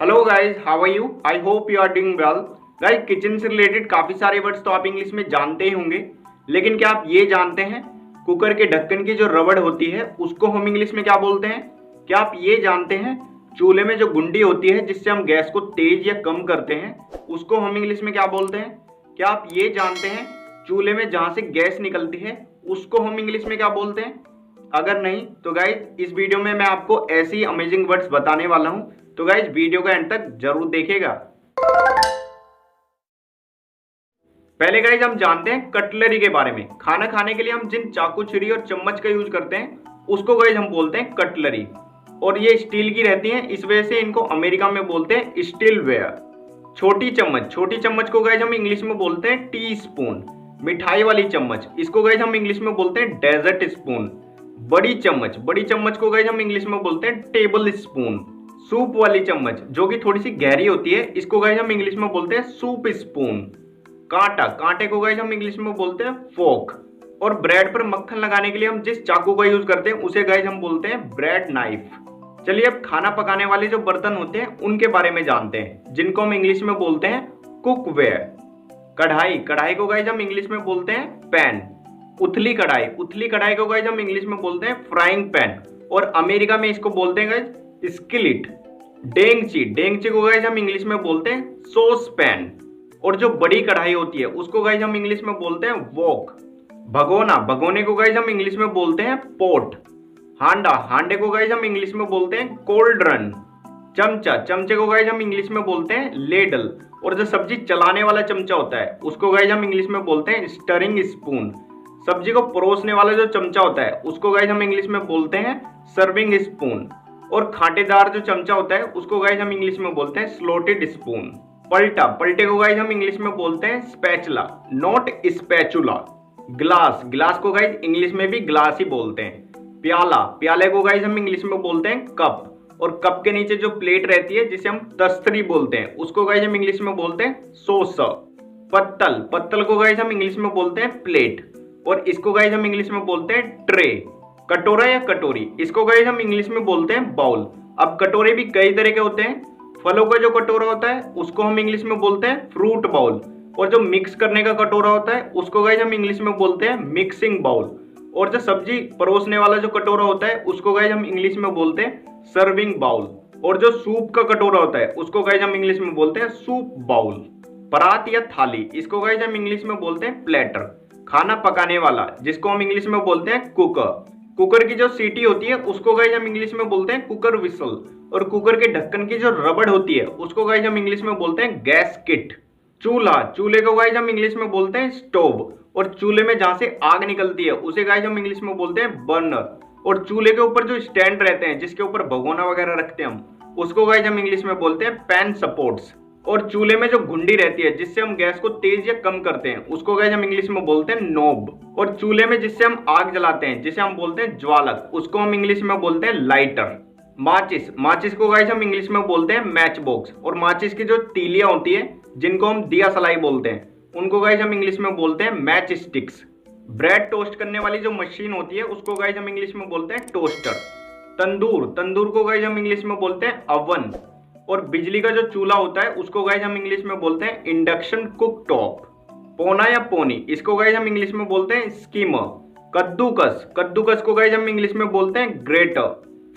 Hello guys, how are you? I hope you are doing well. Guys, kitchen से related काफी सारे words तो आप इंग्लिश में जानते ही होंगे, लेकिन क्या आप ये जानते हैं कुकर के ढक्कन की जो रबड़ होती है उसको हम इंग्लिश में क्या बोलते हैं? क्या आप ये जानते हैं चूल्हे में जो गुंडी होती है जिससे हम गैस को तेज या कम करते हैं उसको हम इंग्लिश में क्या बोलते हैं? क्या आप ये जानते हैं चूल्हे में जहां से गैस निकलती है उसको हम इंग्लिश में क्या बोलते हैं? अगर नहीं तो गाइज इस वीडियो में मैं आपको ऐसे ही अमेजिंग वर्ड्स बताने वाला हूं, तो गाइज वीडियो का एंड तक जरूर देखिएगा। पहले गाइज हम जानते हैं कटलरी के बारे में। खाना खाने के लिए हम जिन चाकू, छुरी और चम्मच का यूज करते हैं उसको गाइज हम बोलते हैं कटलरी, और ये स्टील की रहती हैं, इस वजह से इनको अमेरिका में बोलते हैं स्टील वेयर। छोटी चम्मच को गाइज हम इंग्लिश में बोलते हैं टी स्पून। मिठाई वाली चम्मच, इसको गाइज हम इंग्लिश में बोलते हैं डेजर्ट स्पून। बड़ी चम्मच को गाइज हम इंग्लिश में बोलते हैं टेबल स्पून। सूप वाली चम्मच जो कि थोड़ी सी गहरी होती है, इसको गाइज हम इंग्लिश में बोलते हैं सूप स्पून। कांटे को गाइज हम इंग्लिश में बोलते हैं फोक। और ब्रेड पर मक्खन लगाने के लिए हम जिस चाकू का यूज करते हैं उसे गाइज हम बोलते हैं ब्रेड नाइफ। चलिए अब खाना पकाने वाले जो बर्तन होते हैं उनके बारे में जानते हैं, जिनको हम इंग्लिश में बोलते हैं कुकवेयर। कढ़ाई को गाइज हम इंग्लिश में बोलते हैं पैन। उथली कढ़ाई को गाइज हम इंग्लिश में बोलते हैं फ्राइंग पैन, और अमेरिका में इसको बोलते हैं गाइज स्किलिट। डेंगची को गाइज हम इंग्लिश में बोलते हैं सॉस पैन। और जो बड़ी कढ़ाई होती है उसको गाइज हम इंग्लिश में बोलते हैं वॉक। भगोने को गाइज हम इंग्लिश में बोलते हैं पोट। हांडे को गाइज हम इंग्लिश में बोलते हैं कोल्ड्रन। चमचे को गाइज हम इंग्लिश में बोलते हैं लेडल। और जो सब्जी चलाने वाला चमचा होता है उसको गाइज हम इंग्लिश में बोलते हैं स्टरिंग स्पून। सब्जी को परोसने वाला जो चमचा होता है उसको गाइज हम इंग्लिश में बोलते हैं सर्विंग स्पून। और कांटेदार जो चमचा होता है उसको गाइज हम इंग्लिश में बोलते हैं स्लोटेड स्पून। पलटे को गाइज हम इंग्लिश में बोलते हैं स्पैचुला, नॉट स्पैचुला। ग्लास को गाइज इंग्लिश में भी ग्लास ही बोलते हैं। प्याले को गाइज हम इंग्लिश में बोलते हैं कप। और कप के नीचे जो प्लेट रहती है जिसे हम तस्तरी बोलते हैं उसको गाइज हम इंग्लिश में बोलते हैं सॉसर। पत्तल को गाइज हम इंग्लिश में बोलते हैं प्लेट, और इसको गाइज हम इंग्लिश में बोलते हैं ट्रे। कटोरा या कटोरी, इसको गाइज हम इंग्लिश में बोलते हैं बाउल। अब कटोरे भी कई तरह के होते हैं। फलों का जो कटोरा होता है उसको हम इंग्लिश में बोलते हैं फ्रूट बाउल, और जो मिक्स करने का कटोरा होता है उसको गाइज हम इंग्लिश में बोलते हैं मिक्सिंग बाउल। और जो सब्जी परोसने वाला जो कटोरा होता है उसको गाइज हम इंग्लिश में बोलते हैं सर्विंग बाउल। और जो सूप का कटोरा होता है उसको गाइज हम इंग्लिश में बोलते हैं सूप बाउल। परात या थाली, इसको गाइज हम इंग्लिश में बोलते हैं प्लेटर। खाना पकाने वाला, जिसको हम इंग्लिश में बोलते हैं कुकर की जो सीटी होती है उसको गाइज हम इंग्लिश में बोलते हैं कुकर विसल। और कुकर के ढक्कन की जो रबड़ होती है उसको गाइज हम इंग्लिश में बोलते हैं गैस किट। चूल्हे को गाइज हम इंग्लिश में बोलते हैं स्टोव। और चूल्हे में जहां से आग निकलती है उसे गाइज हम इंग्लिश में बोलते हैं बर्नर। और चूल्हे के ऊपर जो स्टैंड रहते हैं जिसके ऊपर भगोना वगैरह रखते हैं हम, उसको गाइज हम इंग्लिश में बोलते हैं पैन सपोर्ट्स। और चूल्हे में जो घुंडी रहती है जिससे हम गैस को तेज या कम करते हैं उसको गाइज हम इंग्लिश में बोलते हैं नॉब। और चूल्हे में जिससे हम आग जलाते हैं जिसे हम बोलते हैं ज्वालक, उसको हम इंग्लिश में बोलते हैं लाइटर। माचिस को गाइज हम इंग्लिश में बोलते हैं मैच बॉक्स। और माचिस की जो तीलियां होती है जिनको हम दिया सलाई बोलते हैं उनको गाइज हम इंग्लिश में बोलते हैं मैच स्टिक्स। ब्रेड टोस्ट करने वाली जो मशीन होती है उसको गाइज हम इंग्लिश में बोलते हैं टोस्टर। तंदूर को गाइज हम इंग्लिश में बोलते हैं अवन। और बिजली का जो चूल्हा होता है उसको गाइज हम इंग्लिश में बोलते हैं इंडक्शन कुक टॉप। पोना या पोनी, इसको गाइज हम इंग्लिश में बोलते हैं स्कीमर। कद्दूकस को गाइज हम इंग्लिश में बोलते हैं ग्रेटर।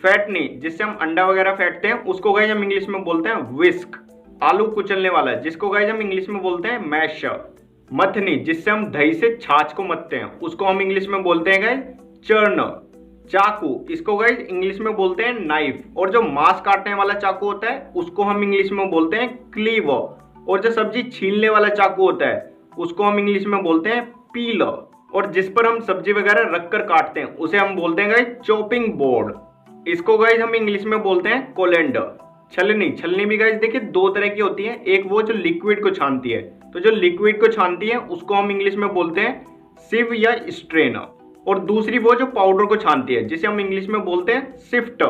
फैटनी, जिससे हम अंडा वगैरह फेंटते हैं उसको गाइज हम इंग्लिश में बोलते हैं विस्क। आलू कुचलने वाला, जिसको गाइज हम इंग्लिश में बोलते हैं मैशर। मथनी, जिससे हम दही से छाछ को मथते हैं उसको हम इंग्लिश में बोलते हैं गाइज चर्नर। चाकू, इसको गाइज इंग्लिश में बोलते हैं नाइफ। और जो मांस काटने वाला चाकू होता है उसको हम इंग्लिश में बोलते हैं क्लीवर। और जो सब्जी छीलने वाला चाकू होता है उसको हम इंग्लिश में बोलते हैं पीलर। और जिस पर हम सब्जी वगैरह रखकर काटते हैं उसे हम बोलते हैं गाइज चॉपिंग बोर्ड। इसको गाइज हम इंग्लिश में बोलते हैं कोलेंडर। छलनी भी गाइज देखिए दो तरह की होती है, एक वो जो लिक्विड को छानती है, तो जो लिक्विड को छानती है उसको हम इंग्लिश में बोलते हैं सिव या स्ट्रेनर। और दूसरी वो जो पाउडर को छानती है जिसे हम इंग्लिश में बोलते हैं सिफ्टर।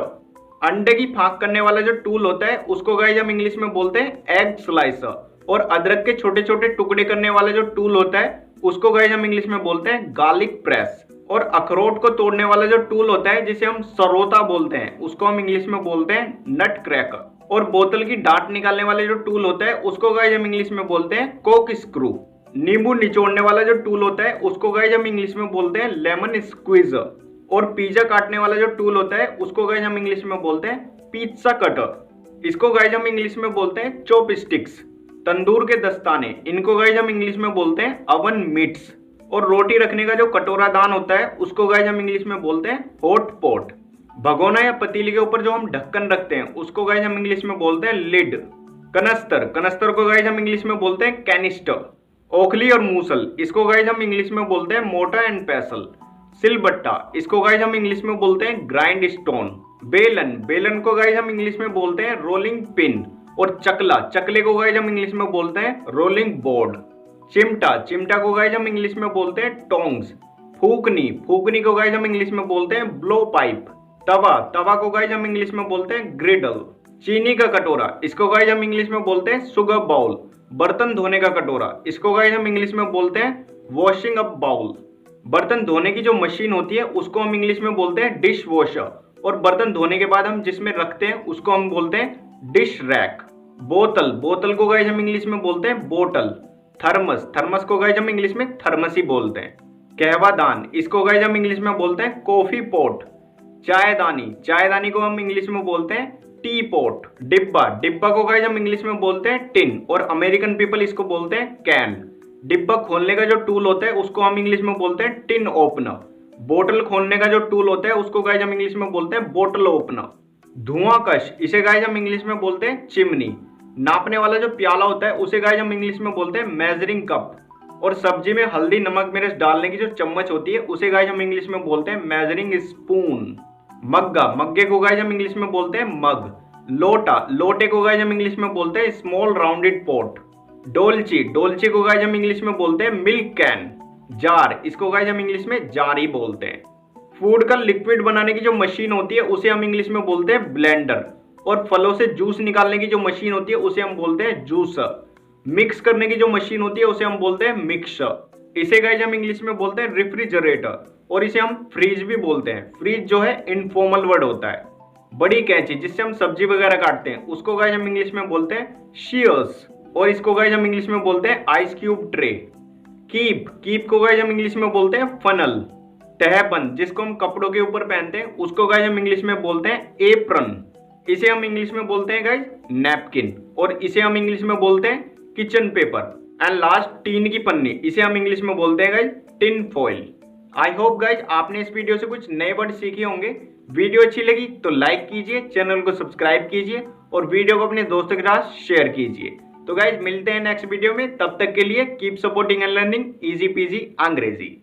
अंडे की फाक करने वाला जो टूल होता है उसको गाइज हम इंग्लिश में बोलते हैं एग स्लाइसर। और अदरक के छोटे छोटे टुकड़े करने वाला जो टूल होता है उसको गाइज हम इंग्लिश में बोलते हैं गार्लिक प्रेस। और अखरोट को तोड़ने वाला जो टूल होता है जिसे हम सरोता बोलते हैं उसको हम इंग्लिश में बोलते हैं नट क्रैकर। और बोतल की डाट निकालने वाले जो टूल होता है उसको गाइस हम इंग्लिश में बोलते हैं कोक स्क्रू। नींबू निचोड़ने वाला जो टूल होता है उसको गाइस हम इंग्लिश में बोलते हैं लेमन स्क्वीजर। और पिज्जा काटने वाला जो टूल होता है उसको गाइस हम इंग्लिश में बोलते हैं पिज्जा कटर। इसको गाइस हम इंग्लिश में बोलते हैं चॉपस्टिक्स। तंदूर के दस्ताने, इनको गाइस हम इंग्लिश में बोलते हैं अवन मिट्स। और रोटी रखने का जो कटोरा दान होता है उसको गाइस हम इंग्लिश में बोलते हैं हॉट पॉट। भगोना या पतीले के ऊपर जो हम ढक्कन रखते हैं उसको गाइस हम इंग्लिश में बोलते हैं लिड। कनस्तर, कनस्तर को गाइस हम इंग्लिश में बोलते हैं कैनिस्टर। ओखली और मूसल, इसको गाइस हम इंग्लिश में बोलते हैं मोटा एंड पैसल। सिलबट्टा, इसको गाइस हम इंग्लिश में बोलते हैं ग्राइंड स्टोन। बेलन, बेलन को गाइस हम इंग्लिश में बोलते हैं रोलिंग पिन। और चकला, चकले को गाइस हम इंग्लिश में बोलते हैं रोलिंग बोर्ड। चिमटा, चिमटा को गाइस हम इंग्लिश में बोलते हैं टोंग्स। फूकनी, फूकनी को गाइस हम इंग्लिश में बोलते हैं ब्लो पाइप। तवा, तवा को गाइस हम इंग्लिश में बोलते हैं ग्रिडल। चीनी का कटोरा, इसको गाइस हम इंग्लिश में बोलते हैं शुगर बाउल। बर्तन धोने का कटोरा, इसको गाइस हम इंग्लिश में बोलते हैं वॉशिंग अप बाउल। बर्तन धोने की जो मशीन होती है उसको हम इंग्लिश में बोलते हैं डिश वॉशर। और बर्तन धोने के बाद हम जिसमें रखते हैं उसको हम बोलते हैं डिश रैक। बोतल, बोतल को गाइस हम इंग्लिश में बोलते हैं बोटल। थर्मस, थर्मस को गाइस हम इंग्लिश में थर्मस ही बोलते हैं। कहवादान, इसको गाइस हम इंग्लिश में बोलते हैं कॉफी पॉट। चायदानी, चायदानी को हम इंग्लिश में बोलते हैं टी पॉट। डिब्बा, डिब्बा को गाइस हम इंग्लिश में बोलते हैं टिन। और अमेरिकन पीपल इसको बोलते हैं कैन। डिब्बा खोलने का जो टूल होता है उसको हम इंग्लिश में बोलते हैं टिन ओपनर। बोतल खोलने का जो टूल होता है उसको गाइस हम इंग्लिश में बोलते हैं बोतल ओपनर। धुआं कश, इसे गाइस हम इंग्लिश में बोलते हैं चिमनी। नापने वाला जो प्याला होता है उसे गाइस हम इंग्लिश में बोलते हैं मेजरिंग कप। और सब्जी में हल्दी नमक मिर्च डालने की जो चम्मच होती है उसे गाइस हम इंग्लिश में बोलते हैं मेजरिंग स्पून। मग्गा, मग्गे को गाइस हम इंग्लिश में बोलते हैं मग। लोटा, लोटे को गाइस हम इंग्लिश में बोलते हैं स्मॉल राउंडेड पॉट। डोलची, डोलची को गाइस हम इंग्लिश में बोलते हैं मिल्क कैन। जार, इसको गाइस हम इंग्लिश में जार ही बोलते हैं। फूड का लिक्विड बनाने की जो मशीन होती है उसे हम इंग्लिश में बोलते हैं ब्लेंडर। और फलों से जूस निकालने की जो मशीन होती है उसे हम बोलते हैं जूसर। मिक्स करने की जो मशीन होती है उसे हम बोलते हैं मिक्सर। इसे गाइस हम इंग्लिश में बोलते हैं रेफ्रिजरेटर। और इसे हम फ्रीज भी बोलते हैं। फ्रीज जो है इनफॉर्मल वर्ड होता है। बड़ी कैंची, जिससे हम सब्जी वगैरह काटते हैं, उसको गाइस हम इंग्लिश में बोलते हैं शीयर्स। और इसको गाइस हम इंग्लिश में बोलते हैं ice cube tray. Keep, keep को गाइस हम इंग्लिश में बोलते हैं फनल। तहबंद, जिसको हम कपड़ों के ऊपर पहनते हैं, उसको गाइस हम इंग्लिश में बोलते हैं एप्रन। इसे हम इंग्लिश में बोलते हैं गाइस नैपकिन। और इसे हम इंग्लिश में बोलते हैं kitchen paper. And last, tin की पन्नी, इसे हम इंग्लिश में बोलते हैं guys tin foil. I hope guys आपने इस वीडियो से कुछ नए वर्ड सीखे होंगे। वीडियो अच्छी लगी तो लाइक कीजिए, चैनल को सब्सक्राइब कीजिए और वीडियो को अपने दोस्तों के साथ शेयर कीजिए। तो गाइज मिलते हैं नेक्स्ट वीडियो में, तब तक के लिए keep supporting and learning easy PG अंग्रेजी।